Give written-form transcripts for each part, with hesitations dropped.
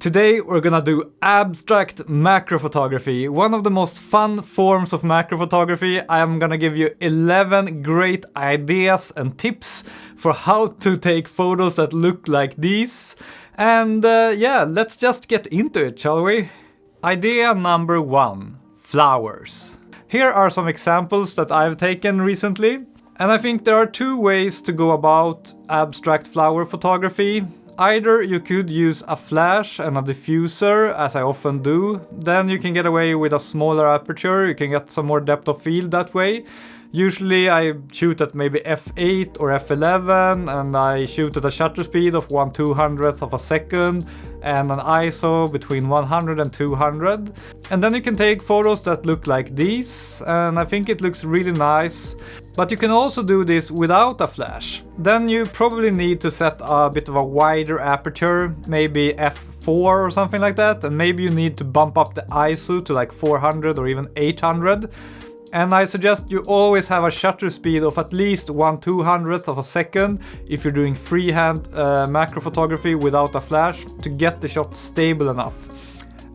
Today we're gonna do abstract macro photography, one of the most fun forms of macro photography. I'm gonna give you 11 great ideas and tips for how to take photos that look like these. And yeah, let's just get into it, shall we? Idea number 1, flowers. Here are some examples that I've taken recently. And I think there are two ways to go about abstract flower photography. Either you could use a flash and a diffuser, as I often do. Then you can get away with a smaller aperture, you can get some more depth of field that way. Usually I shoot at maybe f8 or f11 and I shoot at a shutter speed of 1/200th of a second and an ISO between 100 and 200. And then you can take photos that look like these, and I think it looks really nice. But you can also do this without a flash. Then you probably need to set a bit of a wider aperture, maybe f4 or something like that, and maybe you need to bump up the ISO to like 400 or even 800. And I suggest you always have a shutter speed of at least 1/200th of a second if you're doing freehand macro photography without a flash to get the shot stable enough.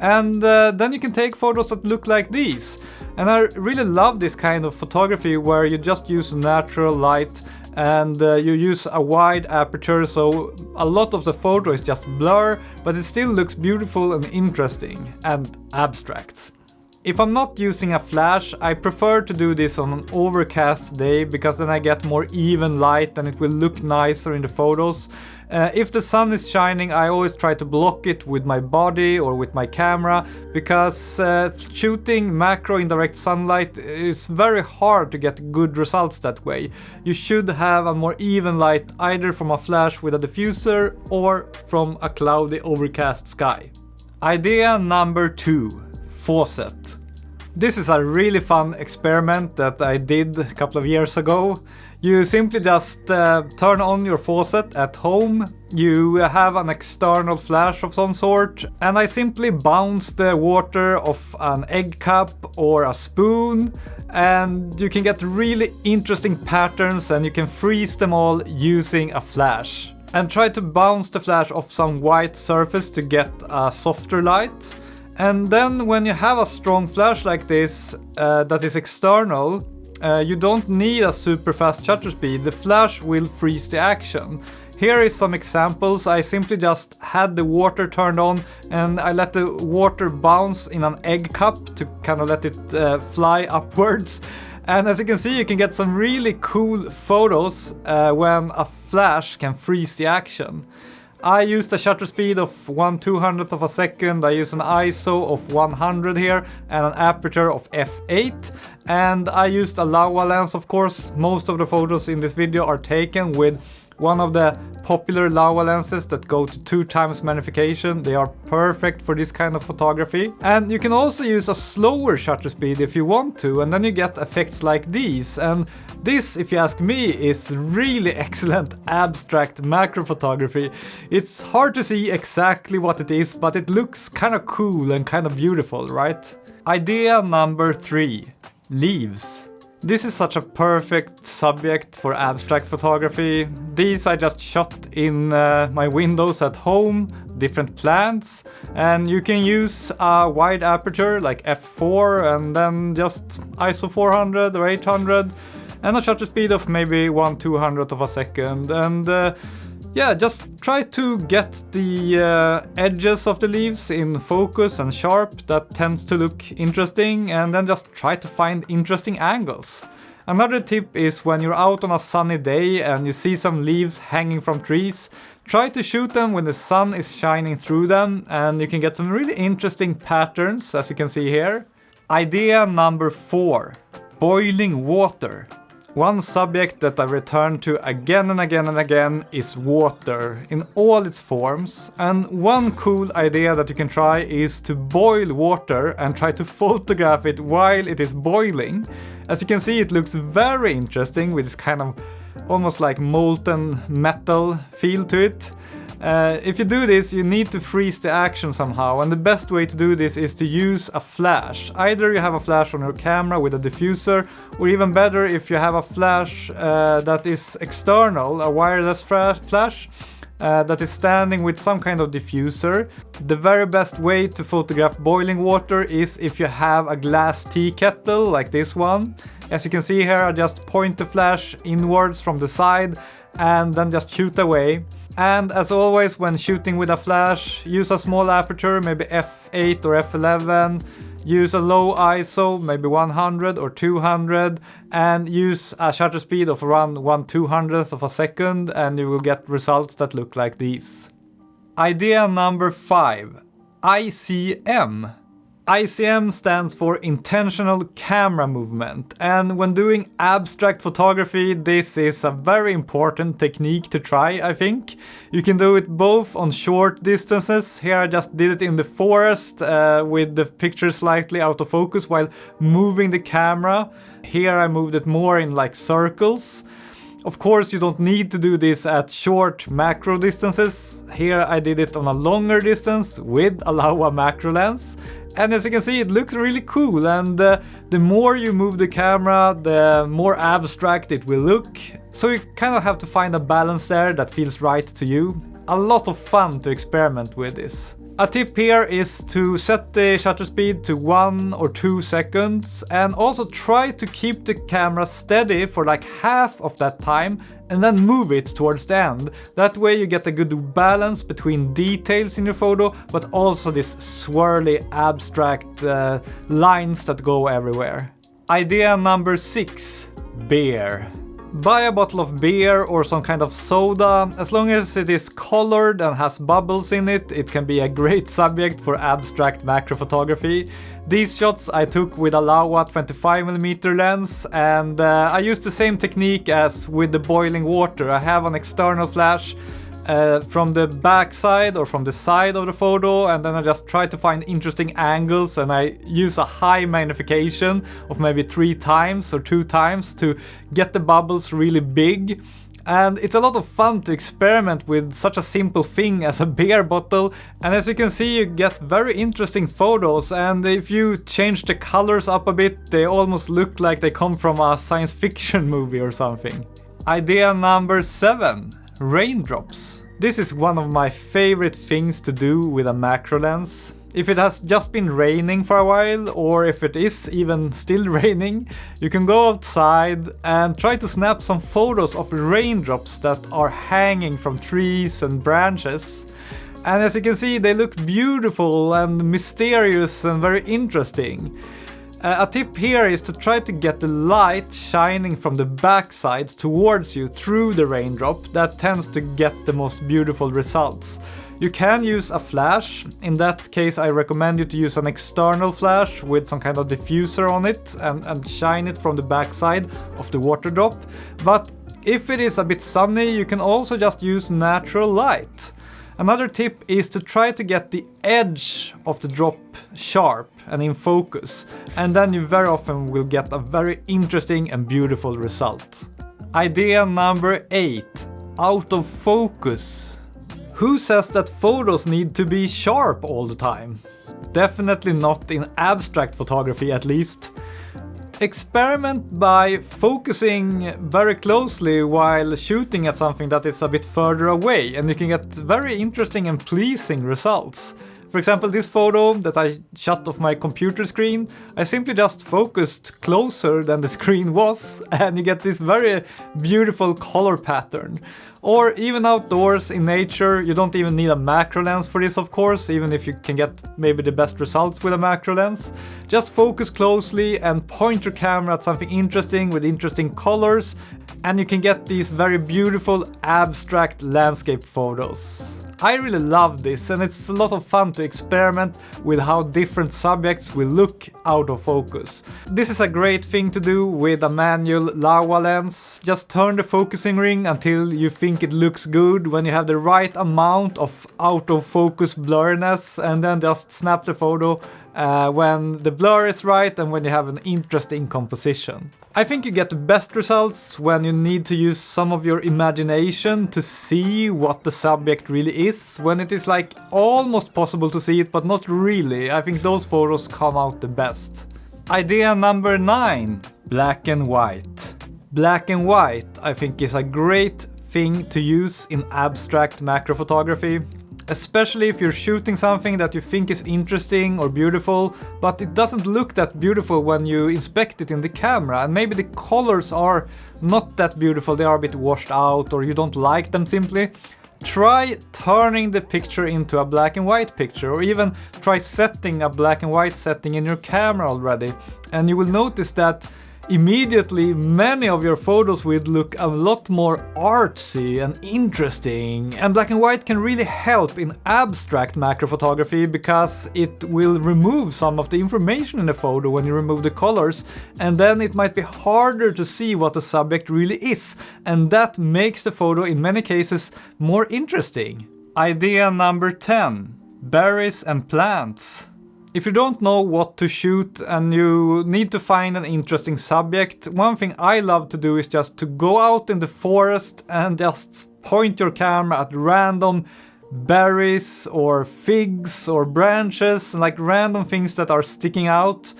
And then you can take photos that look like these. And I really love this kind of photography where you just use natural light and you use a wide aperture, so a lot of the photo is just blur, but it still looks beautiful and interesting and abstract. If I'm not using a flash, I prefer to do this on an overcast day because then I get more even light and it will look nicer in the photos. If the sun is shining, I always try to block it with my body or with my camera because shooting macro in direct sunlight is very hard to get good results that way. You should have a more even light either from a flash with a diffuser or from a cloudy overcast sky. Idea number 2. Faucet. This is a really fun experiment that I did a couple of years ago. You simply just turn on your faucet at home. You have an external flash of some sort, and I simply bounce the water off an egg cup or a spoon, and you can get really interesting patterns and you can freeze them all using a flash. And try to bounce the flash off some white surface to get a softer light. And then when you have a strong flash like this that is external, you don't need a super fast shutter speed. The flash will freeze the action. Here is some examples. I simply just had the water turned on and I let the water bounce in an egg cup to kind of let it fly upwards. And as you can see, you can get some really cool photos when a flash can freeze the action. I used a shutter speed of 1/200th of a second, I use an ISO of 100 here and an aperture of f8, and I used a Laowa lens, of course. Most of the photos in this video are taken with one of the popular Laowa lenses that go to 2x magnification. They are perfect for this kind of photography. And you can also use a slower shutter speed if you want to, and then you get effects like these. And this, if you ask me, is really excellent abstract macro photography. It's hard to see exactly what it is, but it looks kind of cool and kind of beautiful, right? Idea number 3, leaves. This is such a perfect subject for abstract photography. These I just shot in my windows at home, different plants, and you can use a wide aperture like f4 and then just ISO 400 or 800 and a shutter speed of maybe 1/200th of a second. And yeah, just try to get the edges of the leaves in focus and sharp. That tends to look interesting, and then just try to find interesting angles. Another tip is when you're out on a sunny day and you see some leaves hanging from trees, try to shoot them when the sun is shining through them, and you can get some really interesting patterns, as you can see here. Idea number 4, boiling water. One subject that I return to again and again and again is water in all its forms. And one cool idea that you can try is to boil water and try to photograph it while it is boiling. As you can see, it looks very interesting with this kind of almost like molten metal feel to it. If you do this, you need to freeze the action somehow, and the best way to do this is to use a flash. Either you have a flash on your camera with a diffuser, or even better if you have a flash that is external, a wireless flash, that is standing with some kind of diffuser. The very best way to photograph boiling water is if you have a glass tea kettle like this one. As you can see here, I just point the flash inwards from the side and then just shoot away. And as always, when shooting with a flash, use a small aperture, maybe f8 or f11. Use a low ISO, maybe 100 or 200, and use a shutter speed of around 1/200th of a second, and you will get results that look like these. Idea number 5, ICM. ICM stands for Intentional Camera Movement, and when doing abstract photography, this is a very important technique to try, I think. You can do it both on short distances. Here I just did it in the forest with the picture slightly out of focus while moving the camera. Here I moved it more in like circles. Of course, you don't need to do this at short macro distances. Here I did it on a longer distance with a Laowa macro lens. And as you can see, it looks really cool, and the more you move the camera, the more abstract it will look. So you kind of have to find a balance there that feels right to you. A lot of fun to experiment with this. A tip here is to set the shutter speed to 1 or 2 seconds, and also try to keep the camera steady for like half of that time and then move it towards the end. That way you get a good balance between details in your photo, but also this swirly abstract lines that go everywhere. Idea number 6, beer. Buy a bottle of beer or some kind of soda. As long as it is colored and has bubbles in it, it can be a great subject for abstract macro photography. These shots I took with a Laowa 25mm lens, and I used the same technique as with the boiling water. I have an external flash from the back side or from the side of the photo, and then I just try to find interesting angles, and I use a high magnification of maybe 3 times or 2 times to get the bubbles really big. And it's a lot of fun to experiment with such a simple thing as a beer bottle, and as you can see, you get very interesting photos, and if you change the colors up a bit, they almost look like they come from a science fiction movie or something. Idea number 7. Raindrops. This is one of my favorite things to do with a macro lens. If it has just been raining for a while, or if it is even still raining, you can go outside and try to snap some photos of raindrops that are hanging from trees and branches. And as you can see, they look beautiful and mysterious and very interesting. A tip here is to try to get the light shining from the backside towards you through the raindrop. That tends to get the most beautiful results. You can use a flash. In that case, I recommend you to use an external flash with some kind of diffuser on it and shine it from the backside of the water drop. But if it is a bit sunny, you can also just use natural light. Another tip is to try to get the edge of the drop sharp and in focus, and then you very often will get a very interesting and beautiful result. Idea number 8. Out of focus. Who says that photos need to be sharp all the time? Definitely not in abstract photography, at least. Experiment by focusing very closely while shooting at something that is a bit further away, and you can get very interesting and pleasing results. For example, this photo that I shot off my computer screen, I simply just focused closer than the screen was, and you get this very beautiful color pattern. Or even outdoors in nature, you don't even need a macro lens for this, of course, even if you can get maybe the best results with a macro lens. Just focus closely and point your camera at something interesting with interesting colors, and you can get these very beautiful abstract landscape photos. I really love this, and it's a lot of fun to experiment with how different subjects will look out of focus. This is a great thing to do with a manual Laowa lens. Just turn the focusing ring until you think it looks good, when you have the right amount of out of focus blurriness, and then just snap the photo when the blur is right and when you have an interesting composition. I think you get the best results when you need to use some of your imagination to see what the subject really is, when it is like almost possible to see it but not really. I think those photos come out the best. Idea number 9. Black and white. Black and white, I think, is a great thing to use in abstract macro photography. Especially if you're shooting something that you think is interesting or beautiful, but it doesn't look that beautiful when you inspect it in the camera, and maybe the colors are not that beautiful, they are a bit washed out, or you don't like them simply. Try turning the picture into a black and white picture, or even try setting a black and white setting in your camera already, and you will notice that immediately many of your photos will look a lot more artsy and interesting. And black and white can really help in abstract macro photography because it will remove some of the information in the photo when you remove the colors, and then it might be harder to see what the subject really is, and that makes the photo in many cases more interesting. Idea number 10. Berries and plants. If you don't know what to shoot and you need to find an interesting subject, one thing I love to do is just to go out in the forest and just point your camera at random berries or figs or branches, like random things that are sticking out.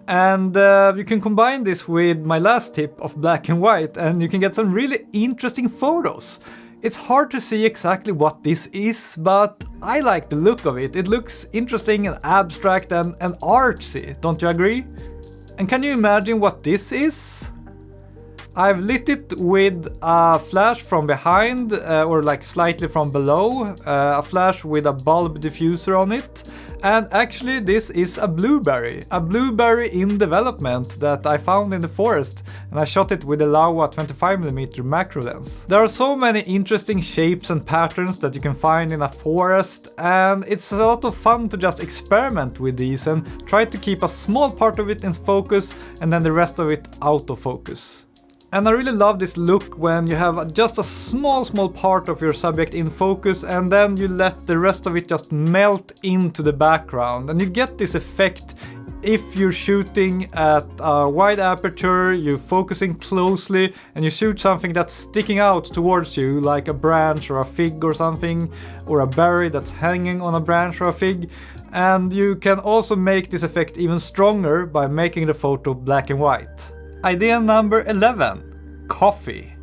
And you can combine this with my last tip of black and white, and you can get some really interesting photos. It's hard to see exactly what this is, but I like the look of it. It looks interesting and abstract and artsy, don't you agree? And can you imagine what this is? I've lit it with a flash from behind, or like slightly from below, a flash with a bulb diffuser on it. And actually this is a blueberry in development that I found in the forest, and I shot it with a Laowa 25mm macro lens. There are so many interesting shapes and patterns that you can find in a forest, and it's a lot of fun to just experiment with these and try to keep a small part of it in focus and then the rest of it out of focus. And I really love this look when you have just a small part of your subject in focus and then you let the rest of it just melt into the background. And you get this effect if you're shooting at a wide aperture, you're focusing closely, and you shoot something that's sticking out towards you, like a branch or a fig or something, or a berry that's hanging on a branch or a fig. And you can also make this effect even stronger by making the photo black and white. Idea number 11. Coffee.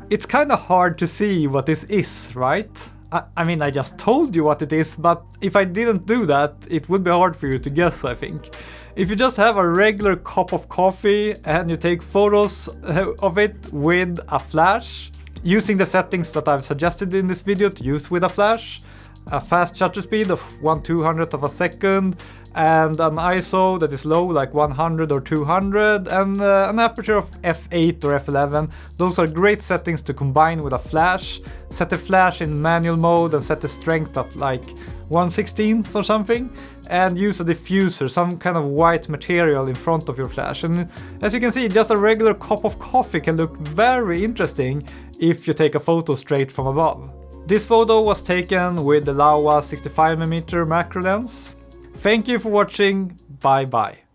It's kind of hard to see what this is, right? I mean, I just told you what it is, but if I didn't do that, it would be hard for you to guess, I think. If you just have a regular cup of coffee and you take photos of it with a flash, using the settings that I've suggested in this video to use with a flash, a fast shutter speed of 1/200th of a second, and an ISO that is low, like 100 or 200, and an aperture of f8 or f11. Those are great settings to combine with a flash. Set the flash in manual mode and set the strength of like 1/16th or something, and use a diffuser, some kind of white material in front of your flash. And as you can see, just a regular cup of coffee can look very interesting if you take a photo straight from above. This photo was taken with the Laowa 65mm macro lens. Thank you for watching, bye bye.